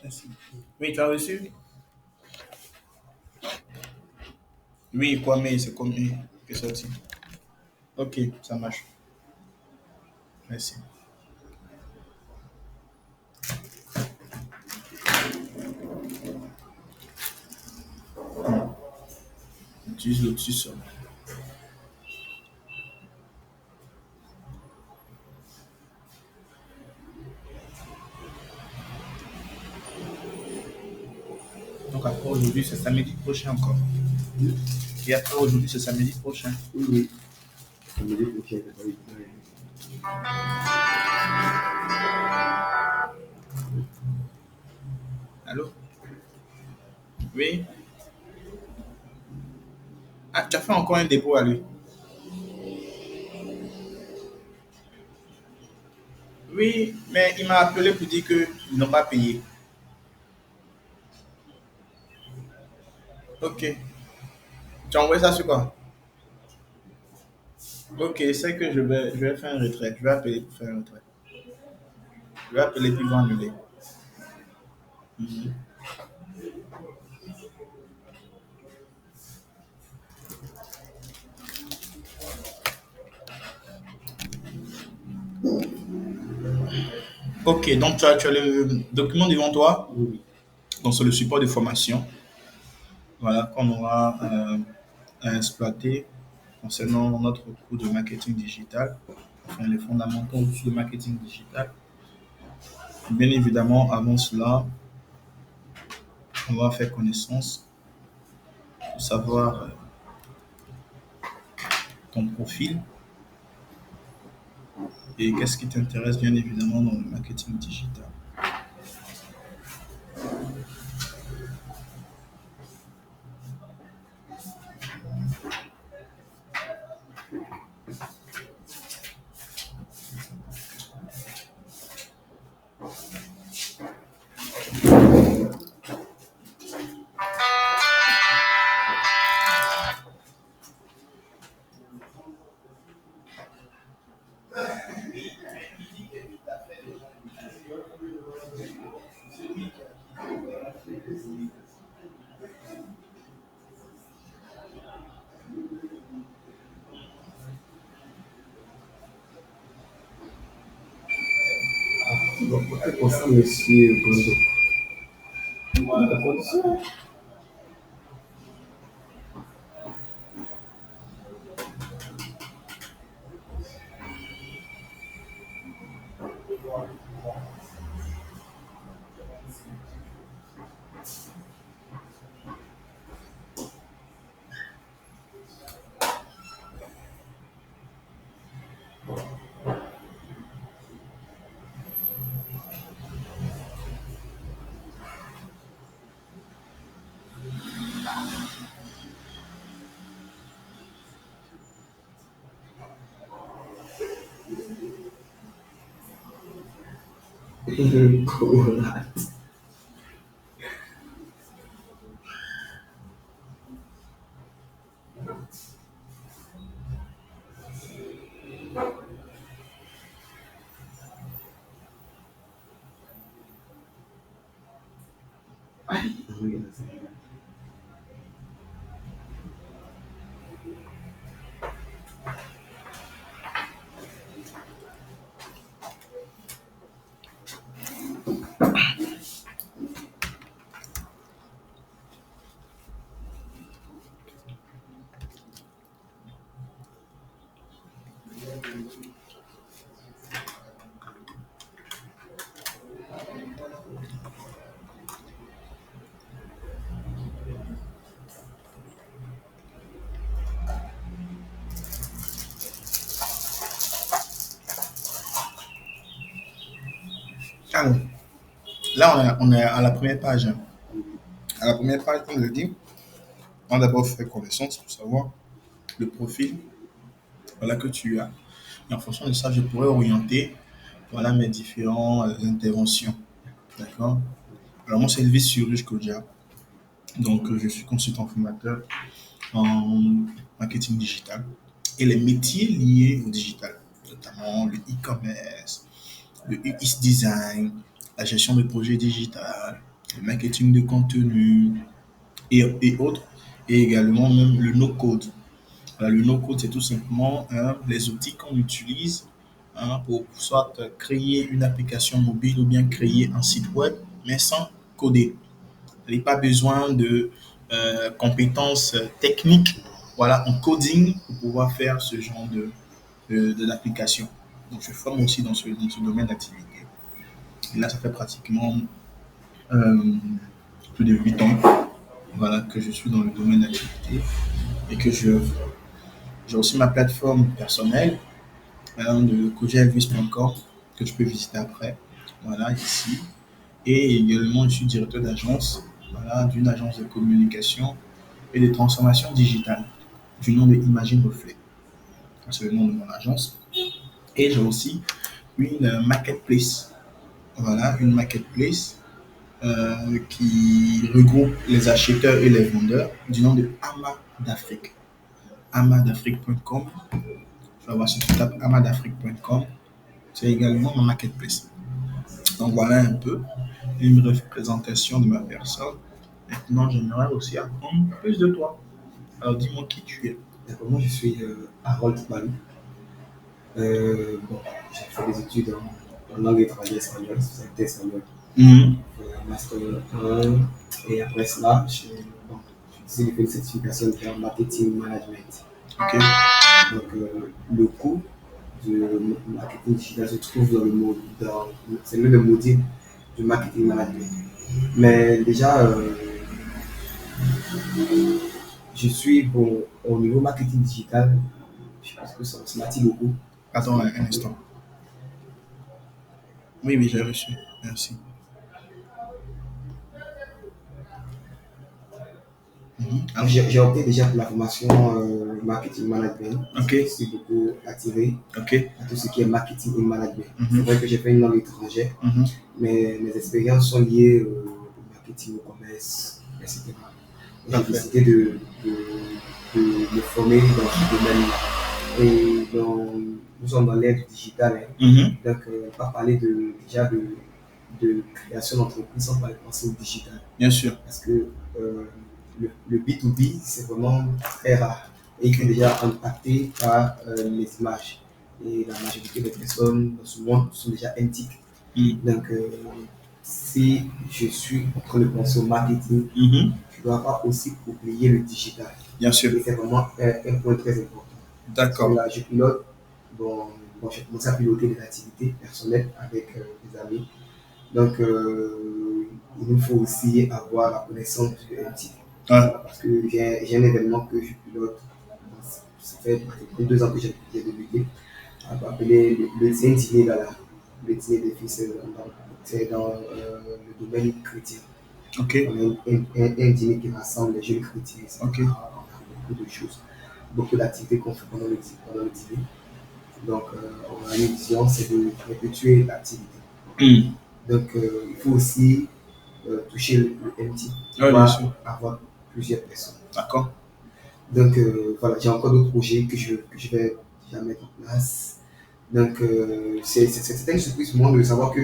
Merci. Oui, tu as reçu? Oui, quoi, mais c'est combien que sorti? Ok, ça marche. Merci. Utilise Lotus. Donc après aujourd'hui, c'est samedi prochain encore. Et après aujourd'hui, c'est samedi prochain. Oui, oui. Samedi prochain, oui. Allô? Oui? Ah, tu as fait encore un dépôt à lui? Oui, mais il m'a appelé pour dire qu'ils n'ont pas payé. Ok. Tu as envoyé ça sur quoi? Ok, c'est que je vais faire un retrait. Je vais appeler pour faire un retrait. Je vais appeler puis ils vont annuler. Mhm. Ok, donc tu as le document devant toi. Oui, oui. Donc c'est le support de formation. Voilà, qu'on aura à exploiter concernant notre cours de marketing digital, enfin les fondamentaux du marketing digital. Bien évidemment, avant cela, on va faire connaissance pour savoir ton profil et qu'est-ce qui t'intéresse bien évidemment dans le marketing digital. Donc, pour ça, monsieur Gondo. D'accord, ça. Cool. Alors, là, on est à la première page. À la première page, comme je dis, on va d'abord faire connaissance pour savoir le profil voilà, que tu as. Et en fonction de ça, je pourrais orienter voilà, mes différentes interventions. D'accord? Alors, moi, c'est Elvis Surus Kodia. Donc, je suis consultant formateur en marketing digital et les métiers liés au digital, notamment le e-commerce, le UX design, la gestion de projets digital, le marketing de contenu et autres, et également même le no-code. Voilà, le no-code, c'est tout simplement les outils qu'on utilise pour soit créer une application mobile ou bien créer un site web, mais sans coder. Il n'y a pas besoin de compétences techniques, voilà, en coding pour pouvoir faire ce genre d'application. Donc, je forme aussi dans ce domaine d'activité. Et là, ça fait pratiquement euh, plus de 8 ans, voilà, que je suis dans le domaine d'activité et que j'ai aussi ma plateforme personnelle de cogelvis.com que tu peux visiter après. Voilà, ici. Et également, je suis directeur d'agence, voilà, d'une agence de communication et de transformation digitale du nom de Imagine Reflet. C'est le nom de mon agence. Et j'ai aussi une marketplace. Voilà, une marketplace qui regroupe les acheteurs et les vendeurs du nom de Ama d'Afrique. Amadafrique.com. Tu vas voir si tu tapes amadafrique.com. C'est également ma marketplace. Donc voilà un peu une représentation de ma personne. Maintenant, j'aimerais aussi apprendre plus de toi. Alors dis-moi qui tu es. D'accord, moi je suis Harold Balou. Bon, j'ai fait des études en langue étrangère espagnole, spécialité espagnole, Mhm. master 1. Et après cela, bon, j'ai décidé de faire une certification en marketing management. Ok. Donc, le cours de marketing digital se trouve dans le mode, c'est le module du marketing management. Mais déjà, je suis bon au niveau marketing digital, je pense que ça m'attire beaucoup. Attends un instant. Oui, oui, j'ai reçu. Merci. Alors, J'ai opté déjà pour la formation marketing management. ok, Je suis beaucoup attiré ok. à tout ce qui est marketing et management. C'est Mhm, vrai que j'ai fait une langue étrangère, mhm. mais mes expériences sont liées au marketing, au commerce, etc. J'ai Parfait. décidé de me former dans ce domaine-là. Et nous sommes dans l'ère du digital, hein. Mhm. Donc, pas parler déjà de création d'entreprise sans pas penser au digital. Bien sûr. Parce que le B2B, c'est vraiment très rare et il est Ok. déjà impacté par les images. Et la majorité des personnes dans ce monde sont déjà antiques. Mhm. Donc, si je suis en train de penser au marketing, Mhm. je ne dois pas aussi oublier le digital. Bien sûr. Et c'est vraiment un point très important. Parce que D'accord. là, je pilote, j'ai commencé à piloter des activités personnelles avec des amis. Donc, il nous faut aussi avoir la connaissance du MT. Ouais. Voilà, parce que j'ai un événement que je pilote. Ça fait 2 ans que j'ai débuté. Appelé c'est un dîner le dîner des fils. C'est dans le domaine chrétien. Ok. On a un dîner qui rassemble les jeunes chrétiens, etc. Ok. On a beaucoup de choses, beaucoup d'activités qu'on fait pendant le dîner. Donc, on a une vision, c'est de perpétuer l'activité. Mhm. Donc, il faut aussi toucher le MT pour Ouais, bien pouvoir sûr. avoir plusieurs personnes. D'accord. Donc, voilà, j'ai encore d'autres projets que je vais déjà mettre en place. Donc, c'était une surprise pour moi de savoir que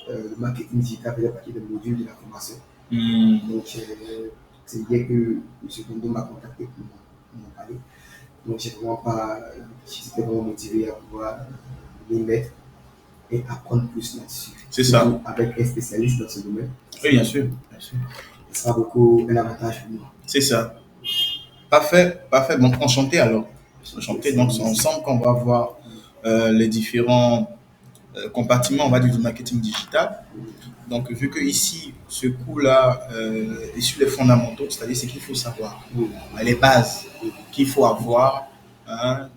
le marketing digital faisait partie des modules de la formation. Mhm. Donc, c'est bien que M. Kondo m'a contacté pour m'en parler. Donc, j'étais vraiment motivé à pouvoir m'y mettre et apprendre plus là-dessus. C'est Surtout ça. avec un spécialiste dans ce domaine. Oui, bien sûr. Bien sûr. Ce sera beaucoup un avantage pour moi. C'est ça. Parfait. Parfait. Donc, enchanté alors. Enchanté. Donc, c'est Merci. ensemble qu'on va voir les différents compartiments, on va dire, du marketing digital. Donc, vu que ici, ce cours-là est sur les fondamentaux, c'est-à-dire ce qu'il faut savoir, Oui, les bases qu'il faut avoir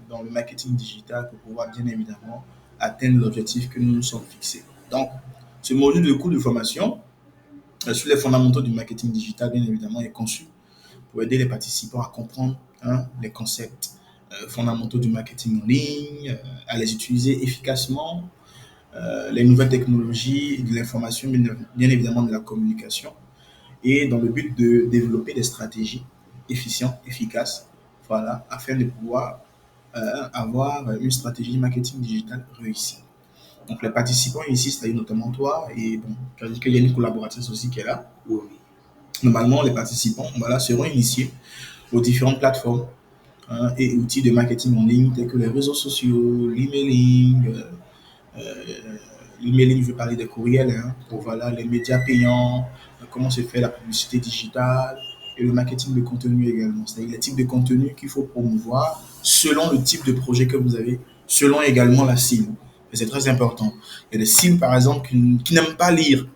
dans le marketing digital pour pouvoir bien évidemment atteindre l'objectif que nous nous sommes fixés. Donc, ce module de cours de formation sur les fondamentaux du marketing digital, bien évidemment, est conçu pour aider les participants à comprendre les concepts fondamentaux du marketing en ligne, à les utiliser efficacement, les nouvelles technologies de l'information, bien évidemment de la communication, et dans le but de développer des stratégies efficientes, efficaces, voilà, afin de pouvoir avoir une stratégie marketing digital réussie. Donc, les participants ici, c'est-à-dire notamment toi, et bon, tu as dit qu'il y a une collaboratrice aussi qui est là. Oui, Normalement, les participants voilà, seront initiés aux différentes plateformes, hein, et outils de marketing en ligne tels que les réseaux sociaux, l'emailing. L'emailing, je veux parler des courriels, hein, oui, voilà, les médias payants, comment se fait la publicité digitale et le marketing de contenu également. C'est-à-dire les types de contenus qu'il faut promouvoir selon le type de projet que vous avez, selon également la cible. Et c'est très important. Il y a des cibles, par exemple, qui n'aiment pas lire.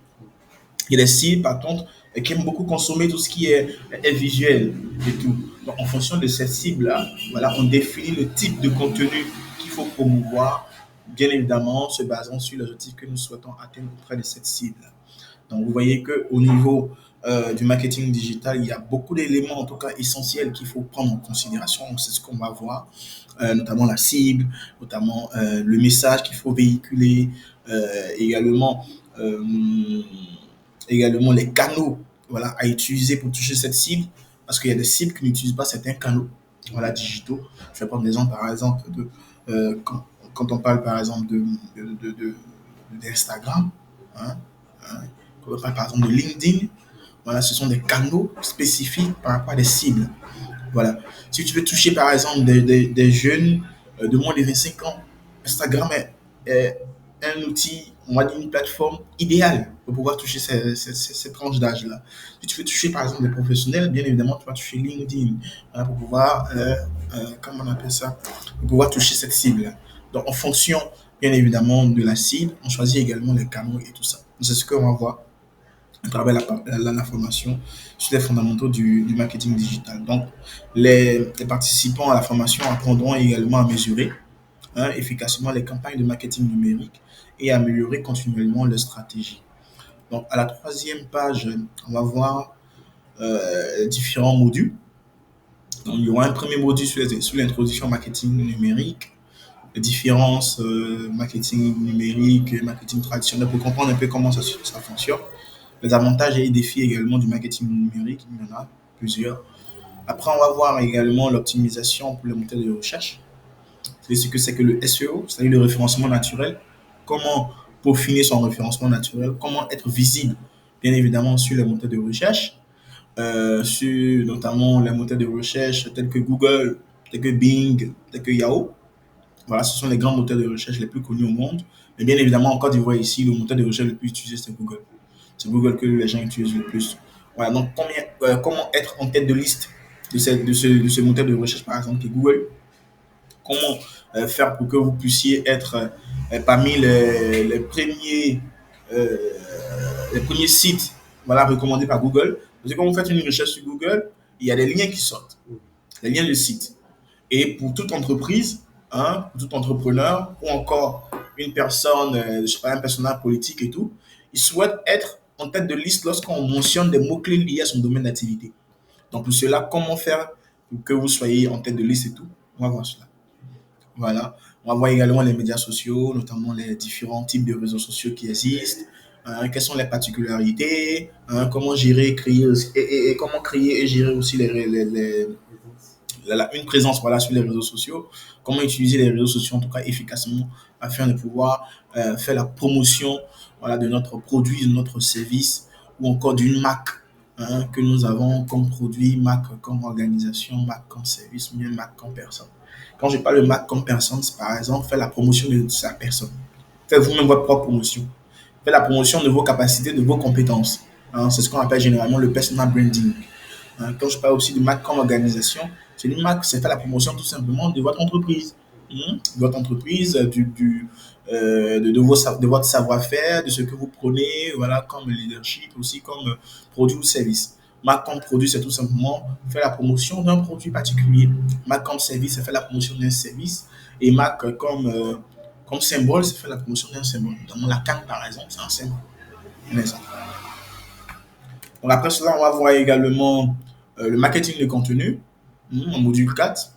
Il y a des cibles, par contre, qui aiment beaucoup consommer tout ce qui est visuel et tout. Donc, en fonction de cette cible-là, voilà, on définit le type de contenu qu'il faut promouvoir, bien évidemment, se basant sur les objectifs que nous souhaitons atteindre auprès de cette cible. Donc, vous voyez qu'au niveau du marketing digital, il y a beaucoup d'éléments, en tout cas essentiels, qu'il faut prendre en considération. C'est ce qu'on va voir, notamment la cible, notamment le message qu'il faut véhiculer, également, euh, également les canaux, voilà, à utiliser pour toucher cette cible, parce qu'il y a des cibles qui n'utilisent pas certains canaux, voilà, digitaux. Je vais prendre l'exemple, par exemple, quand on parle, par exemple, d'Instagram, hein, hein, quand on parle, par exemple, de LinkedIn, voilà, ce sont des canaux spécifiques par rapport à des cibles. Voilà. Si tu veux toucher, par exemple, des jeunes de moins de 25 ans, Instagram est un outil, on va dire une plateforme idéale pour pouvoir toucher cette tranche d'âge-là. Si tu veux toucher, par exemple, des professionnels, bien évidemment, tu vas toucher LinkedIn, voilà, pour pouvoir, comment on appelle ça, pour pouvoir toucher cette cible-là. Donc, en fonction, bien évidemment, de la cible, on choisit également les canaux et tout ça. C'est ce qu'on va voir à travers la formation sur les fondamentaux du marketing digital. Donc, les participants à la formation apprendront également à mesurer, hein, efficacement les campagnes de marketing numérique et à améliorer continuellement leur stratégie. Donc, à la troisième page, on va voir différents modules. Donc, il y aura un premier module sur l'introduction au marketing numérique, les différences marketing numérique et marketing traditionnel pour comprendre un peu comment ça fonctionne. Les avantages et les défis également du marketing numérique, il y en a plusieurs. Après, on va voir également l'optimisation pour les moteurs de recherche. C'est ce que c'est que le SEO, c'est-à-dire le référencement naturel. Comment peaufiner son référencement naturel, comment être visible, bien évidemment, sur les moteurs de recherche, sur notamment les moteurs de recherche tels que Google, tels que Bing, tels que Yahoo. Voilà, ce sont les grands moteurs de recherche les plus connus au monde. Mais bien évidemment, en Côte d'Ivoire, ici, le moteur de recherche le plus utilisé, c'est Google. C'est Google que les gens utilisent le plus. Voilà, donc comment être en tête de liste de ce moteur de recherche, par exemple, qui est Google. Comment faire pour que vous puissiez être parmi euh, les premiers sites, voilà, recommandés par Google. Parce que quand vous faites une recherche sur Google, il y a des liens qui sortent, des liens de site. Et pour toute entreprise, hein, pour tout entrepreneur, ou encore une personne, je sais pas, un personnage politique et tout, il souhaite être en tête de liste lorsqu'on mentionne des mots-clés liés à son domaine d'activité. Donc pour cela, comment faire pour que vous soyez en tête de liste et tout? On va voir cela. Voilà. On va voir également les médias sociaux, notamment les différents types de réseaux sociaux qui existent, hein, quelles sont les particularités, hein, comment gérer, créer et comment créer et gérer aussi une présence, voilà, sur les réseaux sociaux, comment utiliser les réseaux sociaux en tout cas efficacement afin de pouvoir faire la promotion, voilà, de notre produit, de notre service ou encore d'une marque, hein, que nous avons comme produit, marque comme organisation, marque comme service, ou bien marque comme personne. Quand je parle de marque comme personne, c'est par exemple faire la promotion de sa personne. Faites vous-même votre propre promotion. Faites la promotion de vos capacités, de vos compétences. Hein, c'est ce qu'on appelle généralement le personal branding. Hein, quand je parle aussi de marque comme organisation, c'est une marque, c'est faire la promotion tout simplement de votre entreprise. De votre entreprise, de votre savoir-faire, de ce que vous prenez, voilà, comme leadership, aussi comme produit ou service. Marque comme produit, c'est tout simplement faire la promotion d'un produit particulier. Marque comme service, c'est faire la promotion d'un service. Et marque comme symbole, c'est faire la promotion d'un symbole. Dans la canne, par exemple, c'est un symbole. Un exemple. Donc après cela, on va voir également le marketing de contenu, en module 4,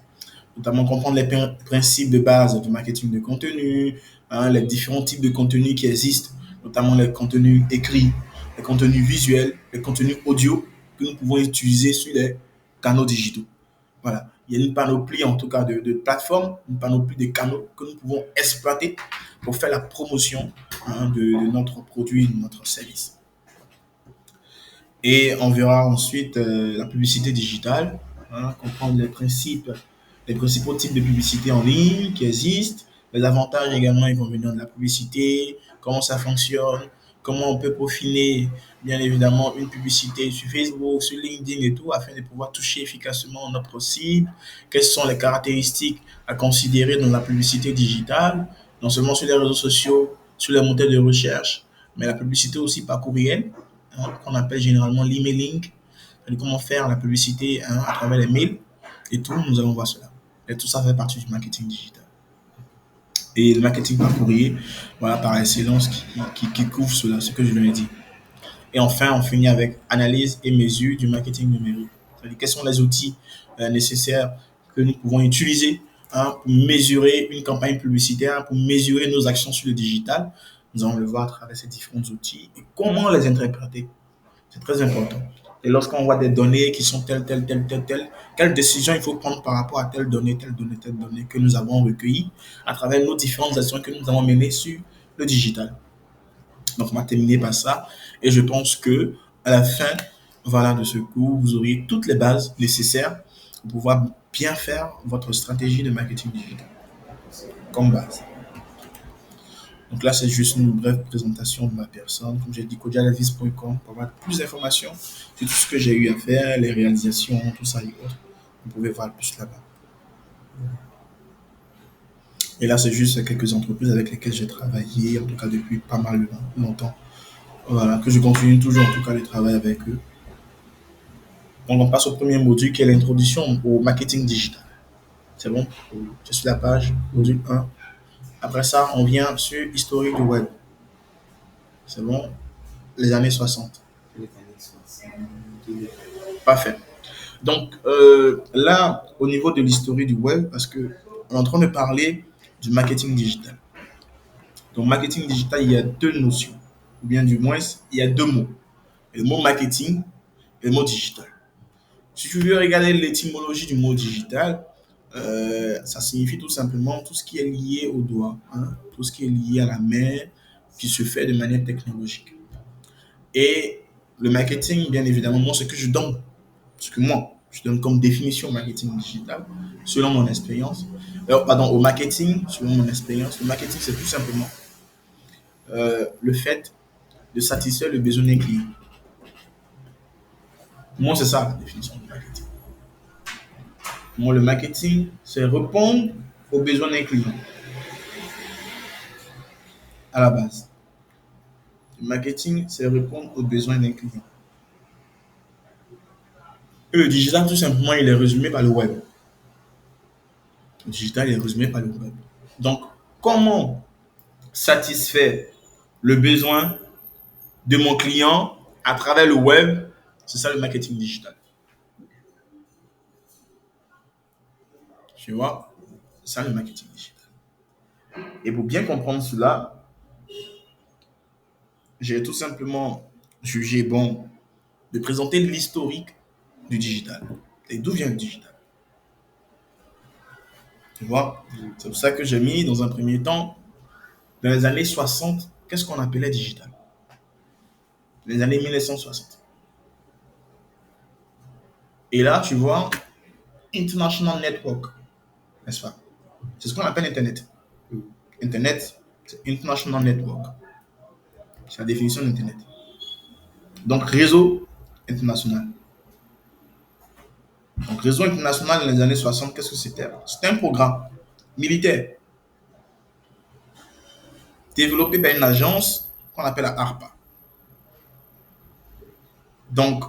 notamment comprendre les principes de base du marketing de contenu, hein, les différents types de contenus qui existent, notamment les contenus écrits, les contenus visuels, les contenus audio que nous pouvons utiliser sur les canaux digitaux. Voilà. il y a une panoplie en tout cas de plateformes, une panoplie de canaux que nous pouvons exploiter pour faire la promotion de notre produit, de notre service. Et on verra ensuite la publicité digitale, comprendre les principaux types de publicité en ligne qui existent, les avantages également et inconvénients de la publicité, comment ça fonctionne, comment on peut peaufiner bien évidemment une publicité sur Facebook, sur LinkedIn et tout, afin de pouvoir toucher efficacement notre cible, quelles sont les caractéristiques à considérer dans la publicité digitale, non seulement sur les réseaux sociaux, sur les moteurs de recherche, mais la publicité aussi par courriel, qu'on appelle généralement l'emailing, comment faire la publicité à travers les mails et tout, nous allons voir cela. Et tout ça fait partie du marketing digital. Et le marketing par courrier, voilà, par excellence, qui couvre cela, ce que je viens de dire. Et enfin, on finit avec analyse et mesure du marketing numérique. C'est-à-dire quels sont les outils nécessaires que nous pouvons utiliser pour mesurer une campagne publicitaire, pour mesurer nos actions sur le digital. Nous allons le voir à travers ces différents outils et comment les interpréter. C'est très important. Et lorsqu'on voit des données qui sont telles, quelle décision il faut prendre par rapport à telle donnée que nous avons recueillies à travers nos différentes actions que nous avons menées sur le digital. Donc, on va terminer par ça. Et je pense que à la fin, voilà, de ce cours, vous aurez toutes les bases nécessaires pour pouvoir bien faire votre stratégie de marketing digital comme base. Donc là, c'est juste une brève présentation de ma personne. Comme j'ai dit, kodialvis.com pour avoir plus d'informations sur tout ce que j'ai eu à faire, les réalisations, tout ça et autres. Vous pouvez voir plus là-bas. Et là, c'est juste quelques entreprises avec lesquelles j'ai travaillé, en tout cas depuis pas mal longtemps. Voilà, que je continue toujours en tout cas de travailler avec eux. Donc, on passe au premier module qui est l'introduction au marketing digital. C'est bon? Je suis la page, module 1. Après ça, on vient sur historique du web. C'est bon? Les années 60. Parfait. Donc là, au niveau de l'historique du web, parce que on est en train de parler du marketing digital. Donc, marketing digital, il y a deux notions, ou bien du moins, il y a deux mots. Le mot marketing et le mot digital. Si tu veux regarder l'étymologie du mot digital, ça signifie tout simplement tout ce qui est lié au doigt, tout ce qui est lié à la main, qui se fait de manière technologique. Et le marketing, bien évidemment, moi, ce que moi, je donne comme définition au marketing digital, selon mon expérience, au marketing, selon mon expérience, le marketing, c'est tout simplement le fait de satisfaire le besoin d'un client. Moi, c'est ça la définition du marketing. Moi, le marketing, c'est répondre aux besoins d'un client à la base. Le marketing, c'est répondre aux besoins d'un client. Et le digital, tout simplement, il est résumé par le web. Le digital est résumé par le web. Donc, comment satisfaire le besoin de mon client à travers le web? C'est ça le marketing digital. Tu vois? C'est ça le marketing digital. Et pour bien comprendre cela, j'ai tout simplement jugé bon de présenter l'historique du digital. Et d'où vient le digital? Tu vois? C'est pour ça que j'ai mis dans un premier temps, dans les années 60, qu'est-ce qu'on appelait digital? Les années 1960. Et là, tu vois, International Network, n'est-ce pas? C'est ce qu'on appelle Internet. Internet, c'est International Network. C'est la définition d'Internet. Donc, réseau international. Donc, réseau international dans les années 60, qu'est-ce que c'était? C'était un programme militaire développé par une agence qu'on appelle la ARPA. Donc,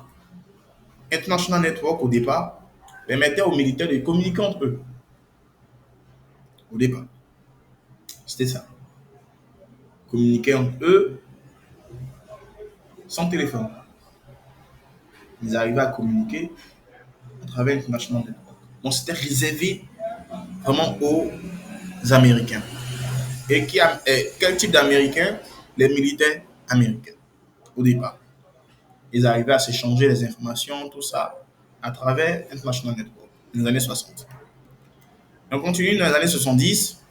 International Network, au départ, permettait aux militaires de communiquer entre eux. Au départ. C'était ça. Communiquer entre eux sans téléphone. Ils arrivaient à communiquer à travers International Network. Donc, c'était réservé vraiment aux Américains. Et quel type d'Américains? Les militaires américains, au départ. Ils arrivaient à s'échanger les informations, tout ça, à travers International Network, dans les années 60. On continue dans les années 70,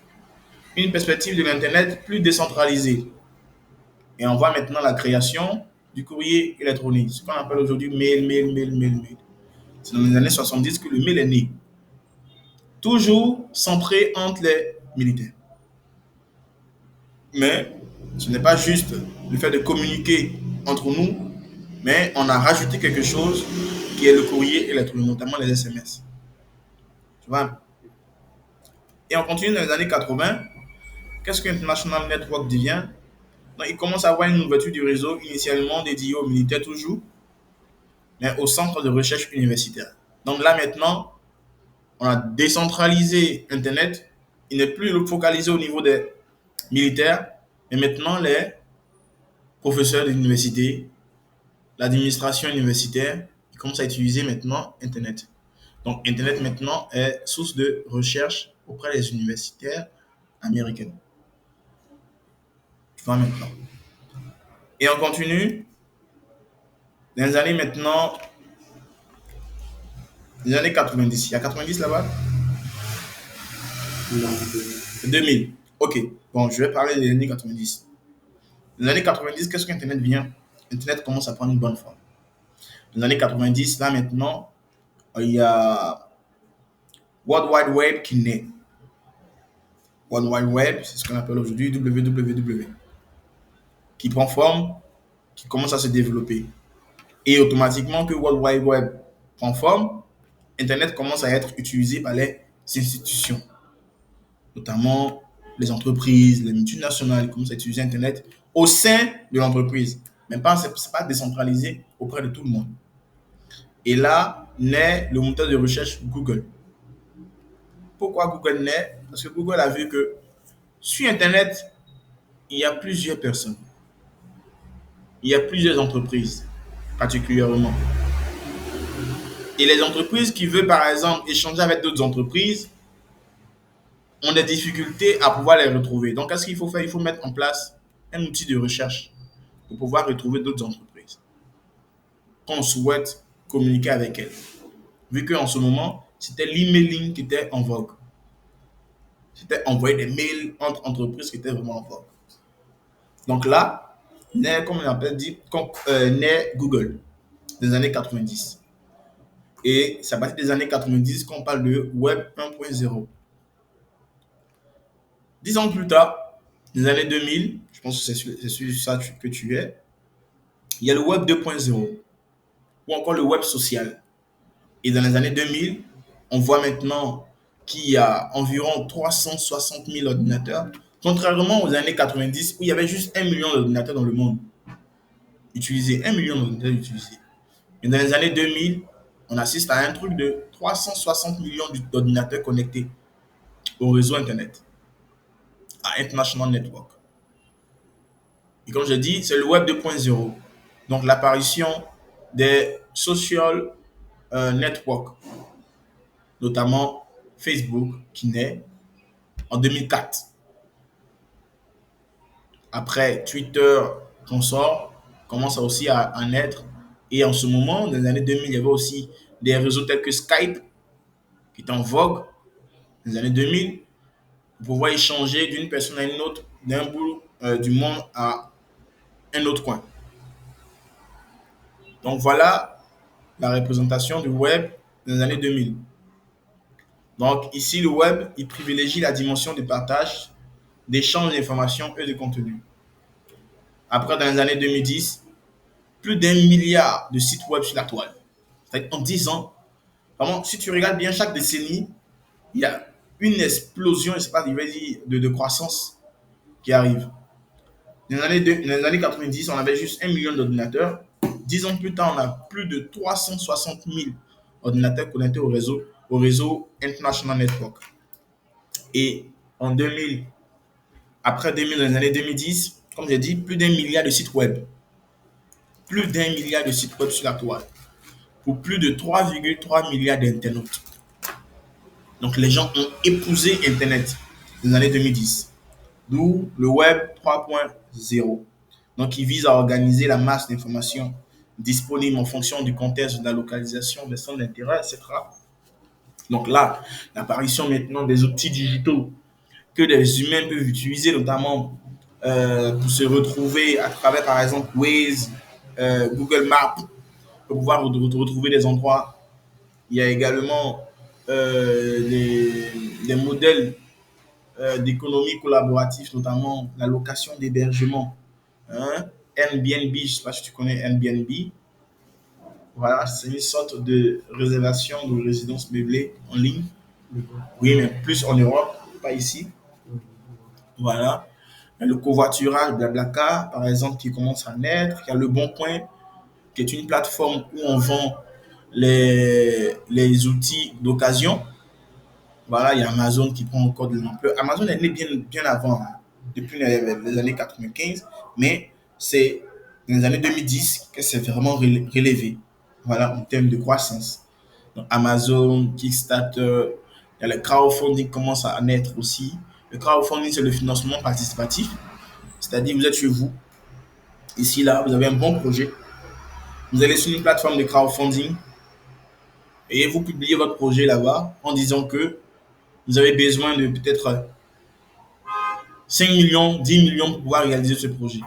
une perspective de l'Internet plus décentralisée. Et on voit maintenant la création du courrier électronique, ce qu'on appelle aujourd'hui mail. C'est dans les années 70 que le mail est né. Toujours centré entre les militaires. Mais ce n'est pas juste le fait de communiquer entre nous, mais on a rajouté quelque chose qui est le courrier électronique, notamment les SMS. Tu vois? Et on continue dans les années 80. Qu'est-ce qu'un International Network devient? Donc, il commence à avoir une ouverture du réseau initialement dédié aux militaires toujours, mais au centre de recherche universitaire. Donc là maintenant, on a décentralisé Internet. Il n'est plus focalisé au niveau des militaires, mais maintenant les professeurs de l'université, l'administration universitaire, ils commencent à utiliser maintenant Internet. Donc Internet maintenant est source de recherche auprès des universitaires américaines. Tu vois maintenant. Et on continue. Dans les années maintenant, les années 90. Il y a 90 là-bas? Non, 2000. Ok. Bon, je vais parler des années 90. Dans les années 90, qu'est-ce qu'Internet vient? Internet commence à prendre une bonne forme. Dans les années 90, là maintenant, il y a World Wide Web qui naît. World Wide Web, c'est ce qu'on appelle aujourd'hui www, qui prend forme, qui commence à se développer. Et automatiquement que World Wide Web prend forme, Internet commence à être utilisé par les institutions, notamment les entreprises, les multinationales, ils commencent à utiliser Internet au sein de l'entreprise. Mais pas, c'est pas décentralisé auprès de tout le monde. Et là naît le moteur de recherche Google. Pourquoi Google naît? Parce que Google a vu que sur Internet, il y a plusieurs personnes, il y a plusieurs entreprises particulièrement. Et les entreprises qui veulent par exemple échanger avec d'autres entreprises ont des difficultés à pouvoir les retrouver. Donc, qu'est-ce qu'il faut faire? Il faut mettre en place un outil de recherche pour pouvoir retrouver d'autres entreprises quand on souhaite communiquer avec elles. Vu qu'en ce moment, c'était l'emailing qui était en vogue. C'était envoyer des mails entre entreprises qui étaient vraiment en vogue. Donc là, naît, comme on appelle dit, naît Google des années 90. Et c'est à partir des années 90 qu'on parle de Web 1.0. 10 ans plus tard, les années 2000, je pense que c'est sur ça que tu es, il y a le Web 2.0 ou encore le Web social. Et dans les années 2000, on voit maintenant qu'il y a environ 360 000 ordinateurs, contrairement aux années 90 où il y avait juste 1 million d'ordinateurs dans le monde utilisés, 1 million d'ordinateurs utilisés. Et dans les années 2000, on assiste à un truc de 360 millions d'ordinateurs connectés au réseau Internet, à International Network. Et comme je dis, c'est le Web 2.0. Donc l'apparition des social networks, notamment Facebook, qui naît en 2004. Après, Twitter, consort, commence aussi à naître. Et en ce moment, dans les années 2000, il y avait aussi des réseaux tels que Skype, qui est en vogue. Dans les années 2000, pour pouvoir échanger d'une personne à une autre, d'un bout du monde à un autre coin. Donc voilà la représentation du web dans les années 2000. Donc ici, le web, il privilégie la dimension de partage, d'échange d'informations et de contenu. Après, dans les années 2010, plus d'1 milliard de sites web sur la toile. C'est-à-dire en 10 ans, vraiment, si tu regardes bien chaque décennie, il y a une explosion, je ne sais pas, de croissance qui arrive. Dans les années 90, on avait juste 1 million d'ordinateurs. 10 ans plus tard, on a plus de 360 000 ordinateurs connectés au réseau International Network. Et en 2000, après 2000, dans les années 2010, comme j'ai dit, plus d'1 milliard de sites web. Plus d'1 milliard de sites web sur la toile. Pour plus de 3,3 milliards d'internautes. Donc les gens ont épousé Internet dans les années 2010. D'où le web 3.0. Donc il vise à organiser la masse d'informations disponibles en fonction du contexte, de la localisation, des centres d'intérêt, etc. Donc là, l'apparition maintenant des outils digitaux que les humains peuvent utiliser, notamment pour se retrouver à travers, par exemple, Waze, Google Maps, pour pouvoir retrouver des endroits. Il y a également les modèles d'économie collaborative, notamment la location d'hébergement. Hein? Airbnb, je ne sais pas si tu connais Airbnb. Voilà, c'est une sorte de réservation de résidence meublée en ligne. Oui, mais plus en Europe, pas ici. Voilà. Il y a le covoiturage, Blablacar, par exemple, qui commence à naître. Il y a le Bon Coin, qui est une plateforme où on vend les outils d'occasion. Voilà, il y a Amazon qui prend encore de l'ampleur. Amazon est né bien avant, hein, depuis les années 95, mais c'est dans les années 2010 que c'est vraiment relevé. Voilà, en termes de croissance. Donc, Amazon, Kickstarter, il y a le crowdfunding qui commence à naître aussi. Le crowdfunding, c'est le financement participatif. C'est-à-dire, vous êtes chez vous, ici, là, vous avez un bon projet. Vous allez sur une plateforme de crowdfunding et vous publiez votre projet là-bas en disant que vous avez besoin de peut-être 5 millions, 10 millions pour pouvoir réaliser ce projet.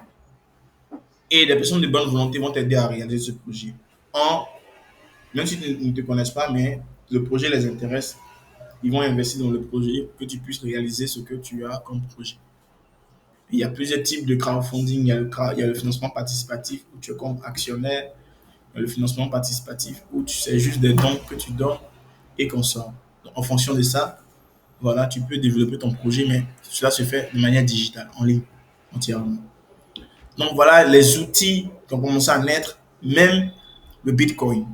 Et les personnes de bonne volonté vont t'aider à réaliser ce projet. En, même si ils ne te connaissent pas, mais le projet les intéresse, ils vont investir dans le projet pour que tu puisses réaliser ce que tu as comme projet. Il y a plusieurs types de crowdfunding. Il y a le financement participatif où tu es comme actionnaire. Il y a le financement participatif où tu sais juste des dons que tu donnes et qu'on sort. Donc, en fonction de ça, voilà, tu peux développer ton projet, mais cela se fait de manière digitale, en ligne, entièrement. Donc voilà les outils qui ont commencé à naître, même le Bitcoin,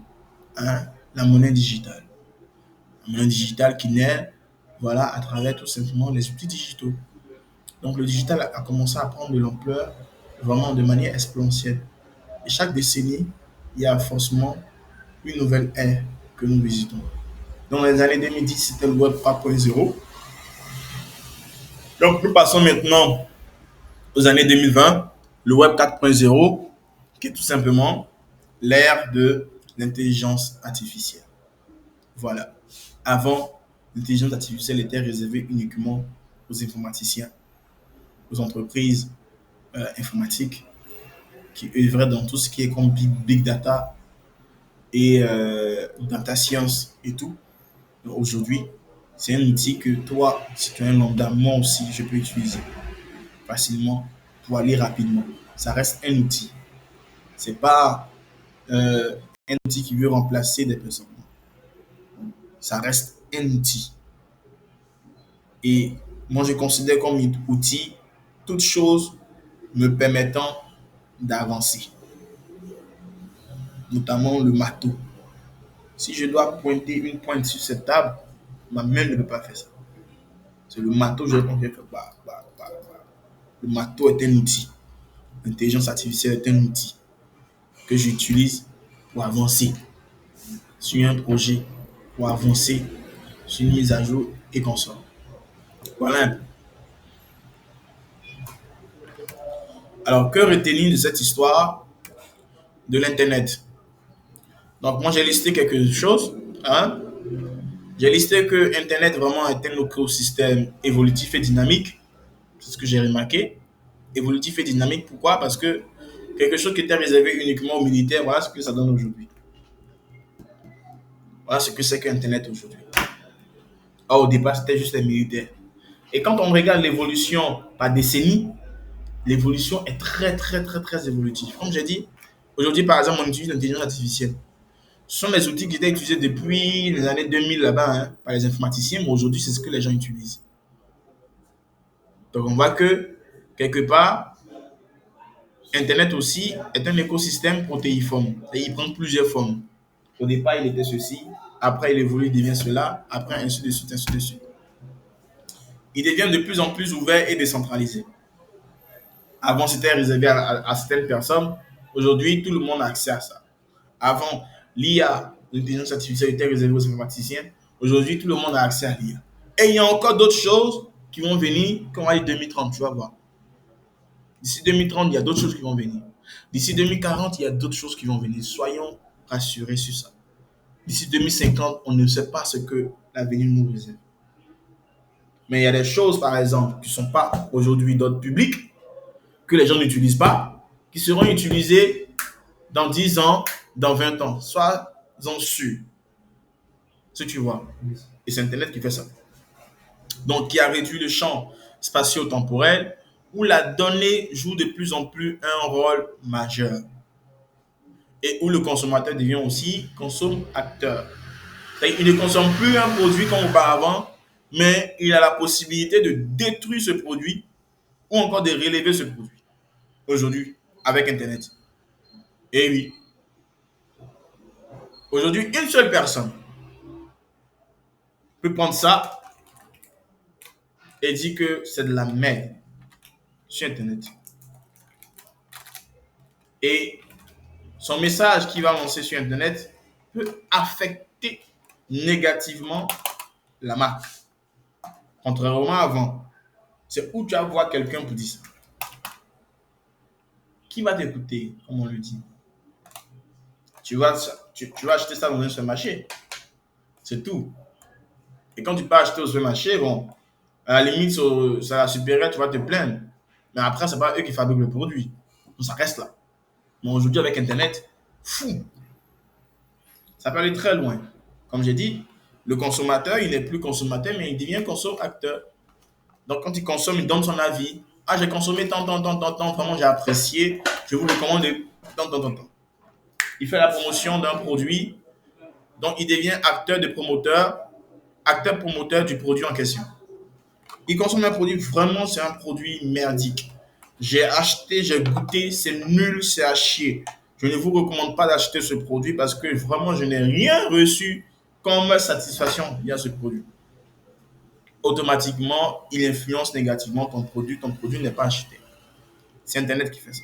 hein, la monnaie digitale. La monnaie digitale qui naît, voilà, à travers tout simplement les outils digitaux. Donc le digital a commencé à prendre de l'ampleur vraiment de manière exponentielle. Et chaque décennie, il y a forcément une nouvelle ère que nous visitons. Dans les années 2010, c'était le Web 3.0. Donc nous passons maintenant aux années 2020, le Web 4.0, qui est tout simplement l'ère de l'intelligence artificielle. Voilà. Avant, l'intelligence artificielle était réservée uniquement aux informaticiens, aux entreprises informatiques qui œuvraient dans tout ce qui est comme big data et data science et tout. Aujourd'hui, c'est un outil que toi, citoyen lambda, moi aussi, je peux utiliser facilement pour aller rapidement. Ça reste un outil. C'est pas un outil qui veut remplacer des personnes. Ça reste un outil. Et moi, je considère comme un outil toute chose me permettant d'avancer, notamment le marteau. Si je dois pointer une pointe sur cette table, ma main ne peut pas faire ça. C'est le marteau, je vais faire bah, bah, bah, bah. Le marteau est un outil. L'intelligence artificielle est un outil que j'utilise pour avancer sur un projet, pour avancer sur une mise à jour et qu'on sort. Voilà un peu. Alors, que retenir de cette histoire de l'Internet? Donc, moi, j'ai listé quelque chose. Hein? J'ai listé que Internet vraiment est un écosystème évolutif et dynamique. C'est ce que j'ai remarqué. Évolutif et dynamique, pourquoi? Parce que quelque chose qui était réservé uniquement aux militaires, voilà ce que ça donne aujourd'hui. Voilà ce que c'est qu'Internet aujourd'hui. Or, au départ, c'était juste les militaires. Et quand on regarde l'évolution par décennie, l'évolution est très, très, très, très évolutive. Comme j'ai dit, aujourd'hui, par exemple, on utilise l'intelligence artificielle. Ce sont les outils qui étaient utilisés depuis les années 2000 là-bas, hein, par les informaticiens, mais aujourd'hui, c'est ce que les gens utilisent. Donc, on voit que, quelque part, Internet aussi est un écosystème protéiforme. Et il prend plusieurs formes. Au départ, il était ceci, après, il évolue, il devient cela, après, ainsi de suite, ainsi de suite. Il devient de plus en plus ouvert et décentralisé. Avant, c'était réservé à certaines personnes. Aujourd'hui, tout le monde a accès à ça. Avant, l'IA, l'intelligence artificielle, était réservée aux informaticiens. Aujourd'hui, tout le monde a accès à l'IA. Et il y a encore d'autres choses qui vont venir quand on va dire 2030, tu vas voir. D'ici 2030, il y a d'autres choses qui vont venir. D'ici 2040, il y a d'autres choses qui vont venir. Soyons rassurés sur ça. D'ici 2050, on ne sait pas ce que l'avenir nous réserve. Mais il y a des choses, par exemple, qui ne sont pas aujourd'hui d'ordre public, que les gens n'utilisent pas, qui seront utilisées dans 10 ans, dans 20 ans. Sois-en sûr, si tu vois. Et c'est Internet qui fait ça. Donc, qui a réduit le champ spatio-temporel où la donnée joue de plus en plus un rôle majeur et où le consommateur devient aussi consomme-acteur. Il ne consomme plus un produit comme auparavant, mais il a la possibilité de détruire ce produit ou encore de relever ce produit aujourd'hui avec Internet. Et oui, aujourd'hui, une seule personne peut prendre ça et dire que c'est de la merde sur Internet. Et son message qu'il va lancer sur Internet peut affecter négativement la marque. Contrairement à avant, c'est où tu vas voir quelqu'un pour dire ça. Qui va t'écouter, comme on le dit? Tu vas acheter ça dans un supermarché. C'est tout. Et quand tu peux acheter au supermarché, bon, à la limite, ça la supérieure, tu vas te plaindre. Mais après, ce n'est pas eux qui fabriquent le produit. Donc, ça reste là. Mais aujourd'hui, avec Internet, fou. Ça peut aller très loin. Comme j'ai dit, le consommateur, il n'est plus consommateur, mais il devient consommateur. Donc, quand il consomme, il donne son avis. Ah, j'ai consommé tant, vraiment j'ai apprécié. Je vous recommande tant. Il fait la promotion d'un produit, donc il devient acteur promoteur du produit en question. Il consomme un produit, vraiment, c'est un produit merdique. J'ai acheté, j'ai goûté, c'est nul, c'est à chier. Je ne vous recommande pas d'acheter ce produit parce que vraiment, je n'ai rien reçu comme satisfaction via ce produit. Automatiquement, il influence négativement ton produit. Ton produit n'est pas acheté. C'est Internet qui fait ça.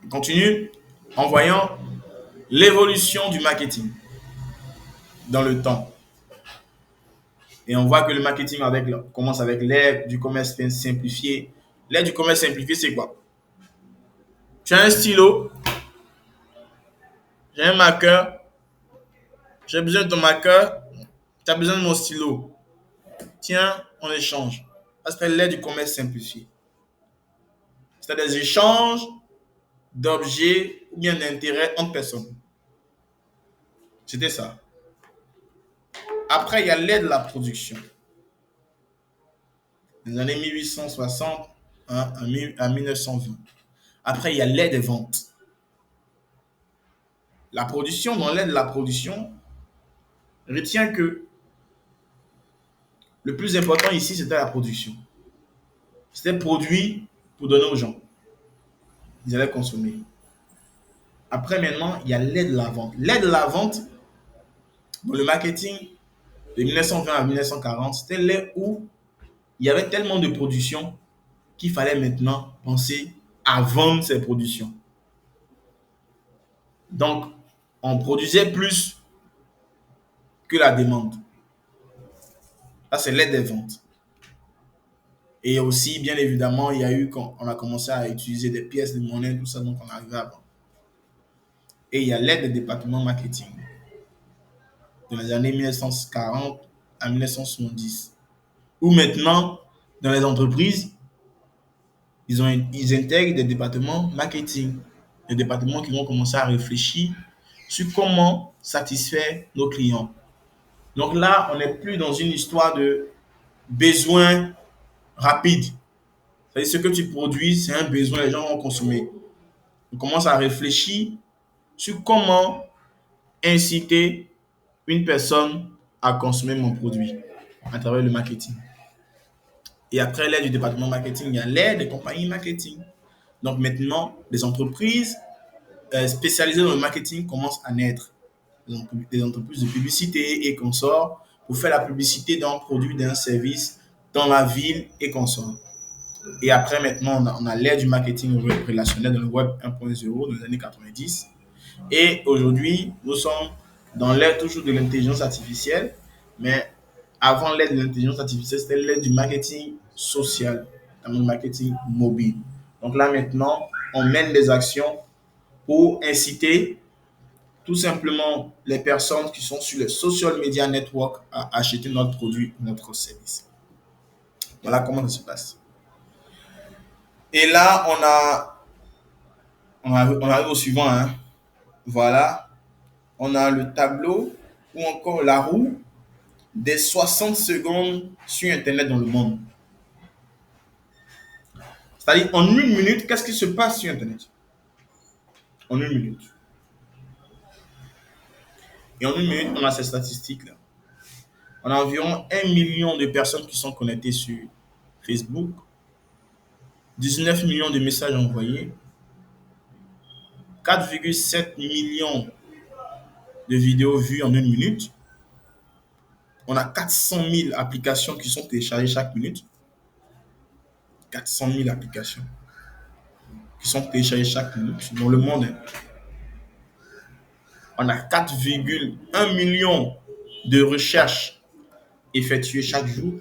On continue en voyant l'évolution du marketing dans le temps. Et on voit que le marketing commence avec l'ère du commerce simplifié. L'ère du commerce simplifié, c'est quoi? Tu as un stylo, j'ai un marqueur, j'ai besoin de ton marqueur, tu as besoin de mon stylo. Tiens, on échange. Ça s'appelle l'ère du commerce simplifié. C'est des échanges d'objets ou bien d'intérêts entre personnes. C'était ça. Après, il y a l'ère de la production. Dans les années 1860 à 1920. Après, il y a l'ère des ventes. La production, dans l'ère de la production, retiens que le plus important ici, c'était la production. C'était produit pour donner aux gens. Ils allaient consommer. Après, maintenant, il y a l'ère de la vente. L'ère de la vente, dans le marketing de 1920 à 1940, c'était l'ère où il y avait tellement de production qu'il fallait maintenant penser à vendre ces productions. Donc, on produisait plus que la demande. Ça, c'est l'ère des ventes. Et aussi, bien évidemment, il y a eu quand on a commencé à utiliser des pièces de monnaie, tout ça, donc on arrivait à vendre. Et il y a l'aide des départements marketing dans les années 1940 à 1970. Où maintenant, dans les entreprises, ils intègrent des départements marketing, des départements qui vont commencer à réfléchir sur comment satisfaire nos clients. Donc là, on n'est plus dans une histoire de besoin rapide. C'est-à-dire ce que tu produis, c'est un besoin, les gens vont consommer. On commence à réfléchir sur comment inciter une personne à consommer mon produit à travers le marketing. Et après l'aide du département marketing, il y a l'aide des compagnies marketing. Donc maintenant, les entreprises spécialisées dans le marketing commencent à naître. Des entreprises de publicité et consorts pour faire la publicité d'un produit, d'un service dans la ville et consorts. Et après, maintenant, on a l'ère du marketing relationnel dans le web 1.0 dans les années 90. Et aujourd'hui, nous sommes dans l'ère toujours de l'intelligence artificielle, mais avant l'ère de l'intelligence artificielle, c'était l'ère du marketing social, le marketing mobile. Donc là, maintenant, on mène des actions pour inciter tout simplement les personnes qui sont sur les social media network à acheter notre produit, notre service. Voilà comment ça se passe. Et là, on arrive au suivant. Hein. Voilà, on a le tableau ou encore la roue des 60 secondes sur Internet dans le monde. C'est-à-dire, en une minute, qu'est-ce qui se passe sur Internet? En une minute. Et en une minute, on a ces statistiques-là. On a environ 1 million de personnes qui sont connectées sur Facebook, 19 millions de messages envoyés, 4,7 millions de vidéos vues en une minute. On a 400 000 applications qui sont téléchargées chaque minute. 400 000 applications qui sont téléchargées chaque minute dans le monde. On a 4,1 millions de recherches effectuées chaque jour.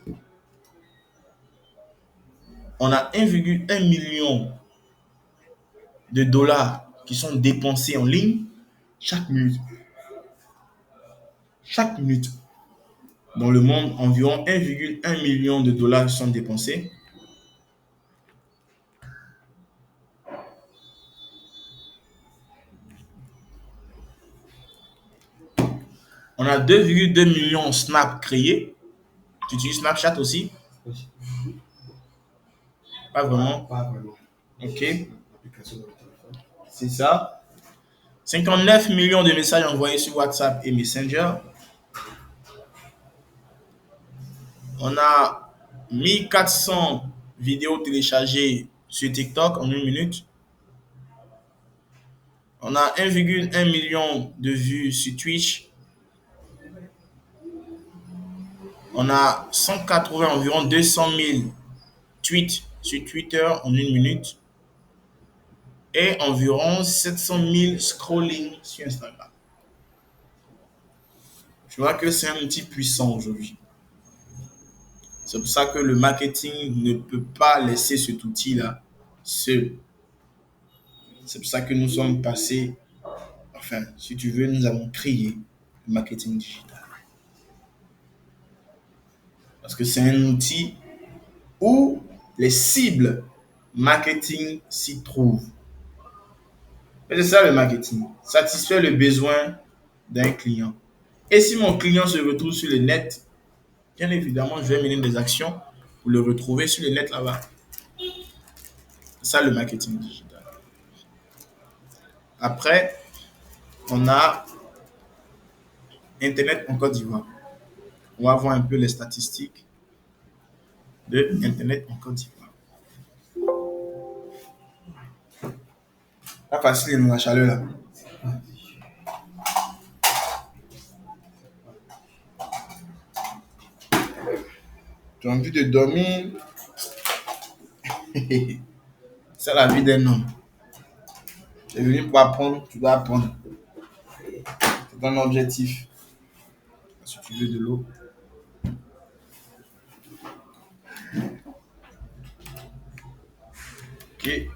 On a 1,1 million de dollars qui sont dépensés en ligne chaque minute. Chaque minute. Dans le monde, environ 1,1 million de dollars sont dépensés. On a 2,2 millions de Snap créés. Tu utilises Snapchat aussi? Pas vraiment. Pas vraiment. Ok. L'application dans le téléphone. C'est ça. 59 millions de messages envoyés sur WhatsApp et Messenger. On a 1400 vidéos téléchargées sur TikTok en une minute. On a 1,1 million de vues sur Twitch. On a 180, environ 200 000 tweets sur Twitter en une minute. Et environ 700 000 scrolling sur Instagram. Je vois que c'est un outil puissant aujourd'hui. C'est pour ça que le marketing ne peut pas laisser cet outil-là seul. C'est pour ça que nous sommes passés, enfin, si tu veux, nous avons créé le marketing digital. Parce que c'est un outil où les cibles marketing s'y trouvent. Et c'est ça le marketing. Satisfaire le besoin d'un client. Et si mon client se retrouve sur le net, bien évidemment, je vais mener des actions pour le retrouver sur le net là-bas. C'est ça le marketing digital. Après, on a Internet en Côte d'Ivoire. On va voir un peu les statistiques de Internet en Côte d'Ivoire. Pas facile, la chaleur là. Tu as envie de dormir. C'est la vie d'un homme. Tu es venu pour apprendre, tu dois apprendre. C'est ton objectif. Si tu veux de l'eau. Ok.